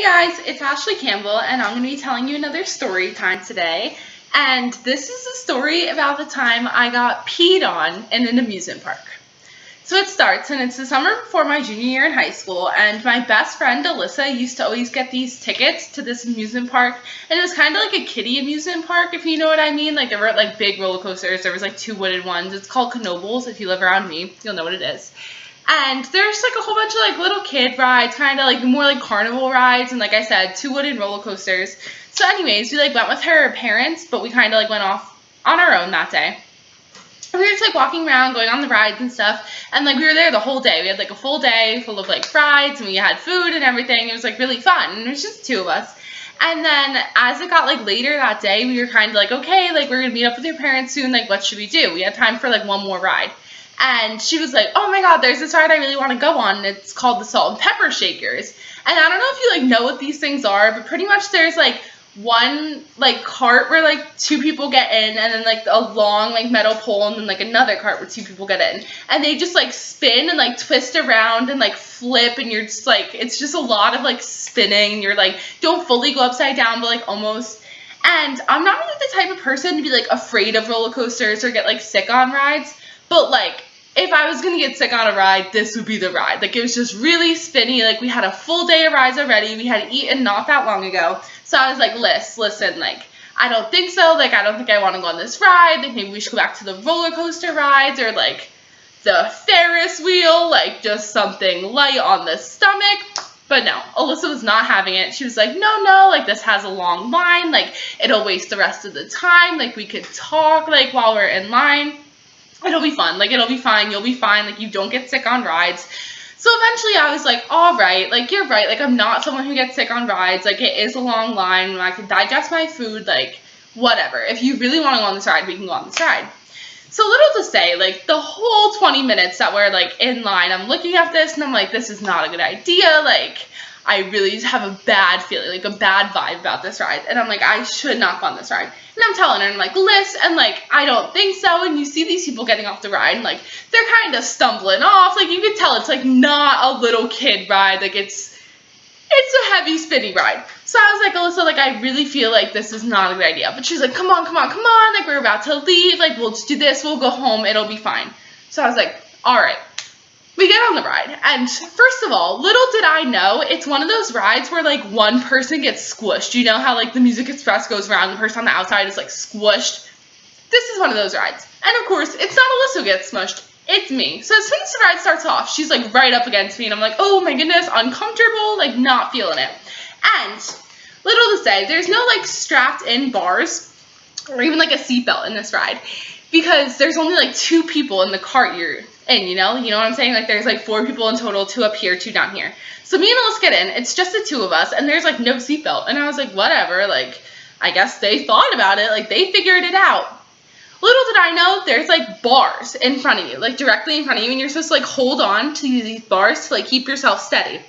Hey guys, it's Ashley Campbell, and I'm going to be telling you another story time today. And this is a story about the time I got peed on in an amusement park. So it starts, and it's the summer before my junior year in high school, and my best friend Alyssa used to always get these tickets to this amusement park, and it was kind of like a kiddie amusement park, if you know what I mean. Like, there were like big roller coasters. There was like two wooden ones. It's called Knoebels. If you live around me, you'll know what it is. And there's like a whole bunch of like little kid rides, kind of like more like carnival rides, and like I said, two wooden roller coasters. So anyways, we like went with her parents, but we kind of like went off on our own that day. And we were just like walking around, going on the rides and stuff, and like we were there the whole day. We had like a full day full of like rides, and we had food and everything. It was like really fun, and it was just two of us. And then as it got like later that day, we were kind of like, okay, like we're gonna meet up with your parents soon. Like, what should we do? We had time for like one more ride. And she was like, oh my god, there's this ride I really want to go on, and it's called the Salt and Pepper Shakers. And I don't know if you like know what these things are, but pretty much there's like one like cart where like two people get in, and then like a long like metal pole, and then like another cart where two people get in. And they just like spin and like twist around and like flip, and you're just like, it's just a lot of like spinning. You're like, don't fully go upside down, but like almost. And I'm not really the type of person to be like afraid of roller coasters or get like sick on rides, but like if I was going to get sick on a ride, this would be the ride. Like, it was just really spinny. Like, we had a full day of rides already. We had eaten not that long ago. So I was like, listen, like, I don't think so. Like, I don't think I want to go on this ride. Like, maybe we should go back to the roller coaster rides or, like, the Ferris wheel. Like, just something light on the stomach. But no, Alyssa was not having it. She was like, no, like, this has a long line. Like, it'll waste the rest of the time. Like, we could talk, like, while we're in line. It'll be fun. Like, it'll be fine. You'll be fine. Like, you don't get sick on rides. So eventually I was like, all right. Like, you're right. Like, I'm not someone who gets sick on rides. Like, it is a long line. I can digest my food. Like, whatever. If you really want to go on this ride, we can go on this ride. So little to say, like, the whole 20 minutes that we're, like, in line, I'm looking at this, and I'm like, this is not a good idea. Like, I really have a bad feeling, like, a bad vibe about this ride. And I'm like, I should not go on this ride. And I'm telling her, and I'm like, Liz, and, like, I don't think so. And you see these people getting off the ride, and, like, they're kind of stumbling off. Like, you can tell it's, like, not a little kid ride. Like, it's a heavy, spinny ride. So I was like, Alyssa, like, I really feel like this is not a good idea. But she's like, come on. Like, we're about to leave. Like, we'll just do this. We'll go home. It'll be fine. So I was like, all right. We get on the ride, and first of all, little did I know, it's one of those rides where, like, one person gets squished. You know how, like, the Music Express goes around, the person on the outside is, like, squished? This is one of those rides. And, of course, it's not Alyssa who gets smushed. It's me. So as soon as the ride starts off, she's, like, right up against me, and I'm like, oh, my goodness, uncomfortable, like, not feeling it. And little to say, there's no, like, strapped-in bars or even, like, a seatbelt in this ride because there's only, like, two people in the cart you're in, you know what I'm saying? Like, there's like 4 people in total, 2 up here, 2 down here. So me and Alyssa get in, it's just the 2 of us, and there's like no seatbelt. And I was like, whatever, like, I guess they thought about it, like, they figured it out. Little did I know, there's like bars in front of you, like directly in front of you, and you're supposed to like hold on to these bars to like keep yourself steady.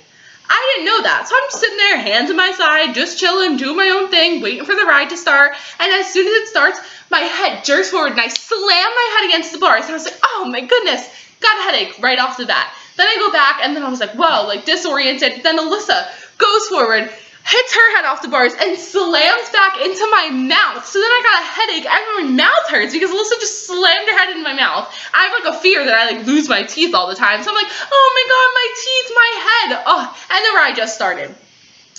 I didn't know that, so I'm just sitting there, hands on my side, just chilling, doing my own thing, waiting for the ride to start, and as soon as it starts, my head jerks forward, and I slam my head against the bars, and I was like, oh my goodness, got a headache right off the bat. Then I go back, and then I was like, whoa, like, disoriented. Then Alyssa goes forward, hits her head off the bars, and slams back into my mouth. So then I got a headache, and my mouth hurts because Alyssa just slammed her head into my mouth. I have, like, a fear that I, like, lose my teeth all the time. So I'm like, oh my god, my teeth, my head. Oh, and the ride just started.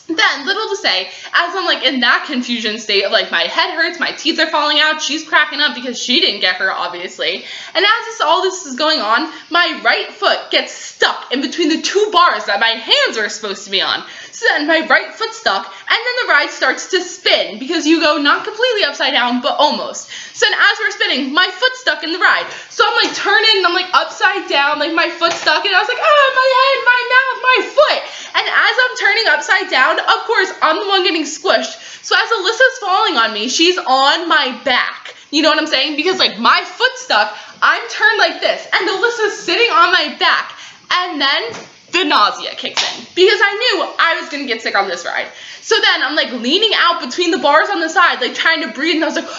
Then, little to say, as I'm, like, in that confusion state of, like, my head hurts, my teeth are falling out, she's cracking up because she didn't get her, obviously. And as all this is going on, my right foot gets stuck in between the 2 bars that my hands are supposed to be on. So then my right foot stuck, and then the ride starts to spin because you go not completely upside down, but almost. So then as we're spinning, my foot's stuck in the ride. So I'm, like, turning, and I'm, like, upside down, like, my foot's stuck, and I was like, ah, my head, my mouth, my foot. And as I'm turning upside down, of course, I'm the one getting squished. So as Alyssa's falling on me, she's on my back. You know what I'm saying? Because, like, my foot's stuck, I'm turned like this, and Alyssa's sitting on my back. And then the nausea kicks in because I knew I was gonna get sick on this ride. So then I'm like leaning out between the bars on the side, like trying to breathe, and I was like,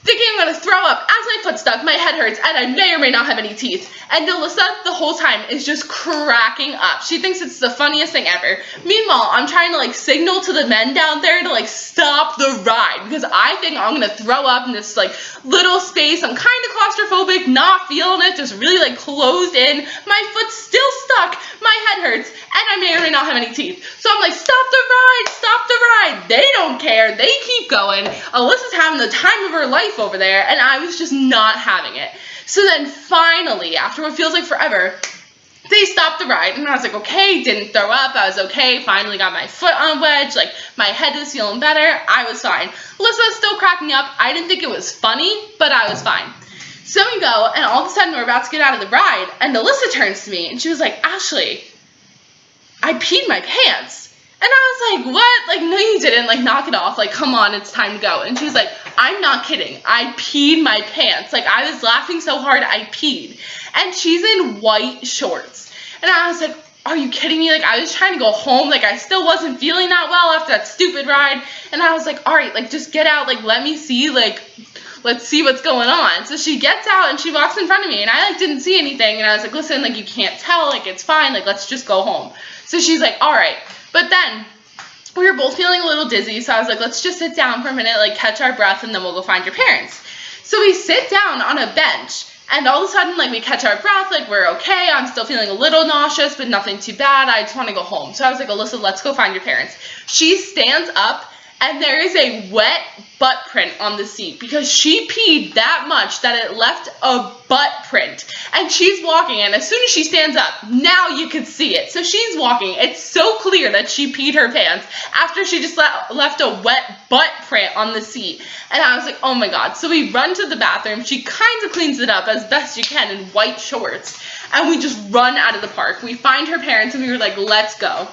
thinking I'm gonna throw up. As my foot's stuck, my head hurts, and I may or may not have any teeth. And Alyssa the whole time is just cracking up. She thinks it's the funniest thing ever. Meanwhile, I'm trying to like signal to the men down there to like stop the ride because I think I'm gonna throw up in this like little space. I'm kind of claustrophobic, not feeling it, just really like closed in. My foot's still stuck, my head hurts, and I may or may not have any teeth. So I'm like, stop the ride, stop the ride. They don't care, they keep going. Alyssa's having the time of her life over there, and I was just not having it. So then finally, after what feels like forever, they stopped the ride, and I was like, okay, didn't throw up, I was okay, finally got my foot on a wedge, like, my head was feeling better, I was fine. Alyssa's still cracking up. I didn't think it was funny, but I was fine. So we go, and all of a sudden we're about to get out of the ride, and Alyssa turns to me, and she was like, Ashley, I peed my pants. And I was like, what? Like, no, you didn't. Like, knock it off. Like, come on, it's time to go. And she was like, I'm not kidding. I peed my pants. Like, I was laughing so hard, I peed. And she's in white shorts. And I was like, are you kidding me? Like, I was trying to go home. Like, I still wasn't feeling that well after that stupid ride. And I was like, all right, like, just get out. Like, let me see. Like, let's see what's going on. So she gets out and she walks in front of me. And I, like, didn't see anything. And I was like, listen, like, you can't tell. Like, it's fine. Like, let's just go home. So she's like, all right. But then we were both feeling a little dizzy, so I was like, let's just sit down for a minute, like catch our breath, and then we'll go find your parents. So we sit down on a bench, and all of a sudden, like, we catch our breath, like, we're okay. I'm still feeling a little nauseous, but nothing too bad. I just want to go home. So I was like, Alyssa, let's go find your parents. She stands up, and there is a wet butt print on the seat because she peed that much that it left a butt print. And she's walking, and as soon as she stands up, now you can see it. So she's walking. It's so clear that she peed her pants after she just left a wet butt print on the seat. And I was like, oh my God. So we run to the bathroom. She kind of cleans it up as best she can in white shorts. And we just run out of the park. We find her parents, and we were like, let's go.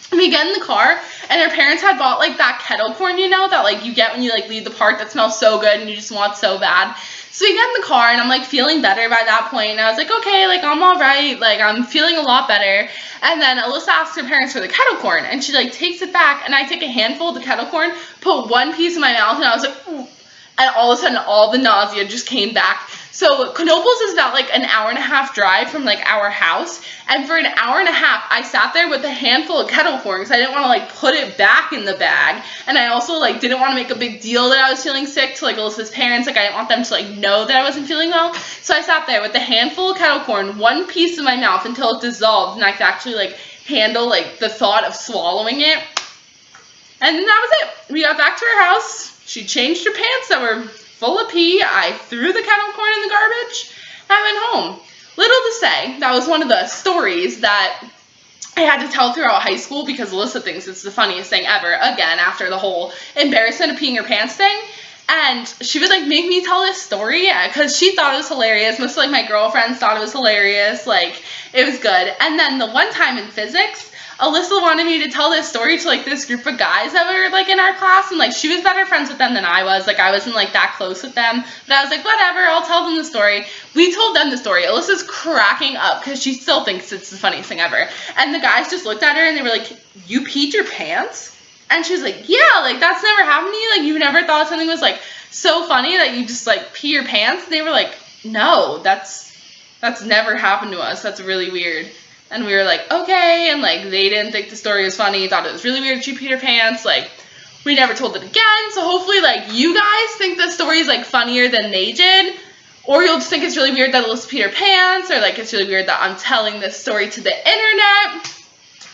And we get in the car, and her parents had bought, like, that kettle corn, you know, that, like, you get when you, like, leave the park that smells so good and you just want so bad. So we get in the car, and I'm, like, feeling better by that point, and I was like, okay, like, I'm all right, like, I'm feeling a lot better. And then Alyssa asks her parents for the kettle corn, and she, like, takes it back, and I take a handful of the kettle corn, put one piece in my mouth, and I was like, ooh. And all of a sudden, all the nausea just came back. So Knoebels is about like an hour and a half drive from like our house. And for an hour and a half, I sat there with a handful of kettle corn because I didn't want to like put it back in the bag. And I also like didn't want to make a big deal that I was feeling sick to like Alyssa's parents. Like I didn't want them to like know that I wasn't feeling well. So I sat there with a handful of kettle corn, one piece in my mouth until it dissolved and I could actually like handle like the thought of swallowing it. And then that was it. We got back to her house. She changed her pants that were full of pee. I threw the kettle corn in the garbage. I went home. Little to say, that was one of the stories that I had to tell throughout high school because Alyssa thinks it's the funniest thing ever. Again, after the whole embarrassment of peeing your pants thing. And she would like make me tell this story because she thought it was hilarious. Most of like my girlfriends thought it was hilarious. Like it was good. And then the one time in physics, Alyssa wanted me to tell this story to like this group of guys that were like in our class, and like she was better friends with them than I was. Like I wasn't like that close with them, but I was like, whatever, I'll tell them the story. We told them the story. Alyssa's cracking up because she still thinks it's the funniest thing ever. And the guys just looked at her and they were like, you peed your pants? And she was like, yeah, like that's never happened to you? Like you never thought something was like so funny that you just like pee your pants? And they were like, no, that's never happened to us. That's really weird. And we were like, okay, and like they didn't think the story was funny, thought it was really weird she peed her pants, like we never told it again. So hopefully like you guys think the story is like funnier than they did, or you'll just think it's really weird that Alyssa peed her pants, or like it's really weird that I'm telling this story to the internet.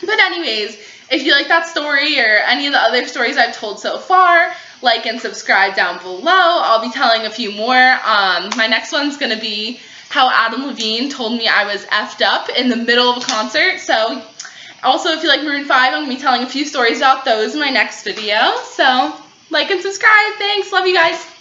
But anyways, if you like that story or any of the other stories I've told so far, like and subscribe down below. I'll be telling a few more. My next one's gonna be how Adam Levine told me I was effed up in the middle of a concert. So also if you like Maroon 5, I'm going to be telling a few stories about those in my next video. So like and subscribe. Thanks. Love you guys.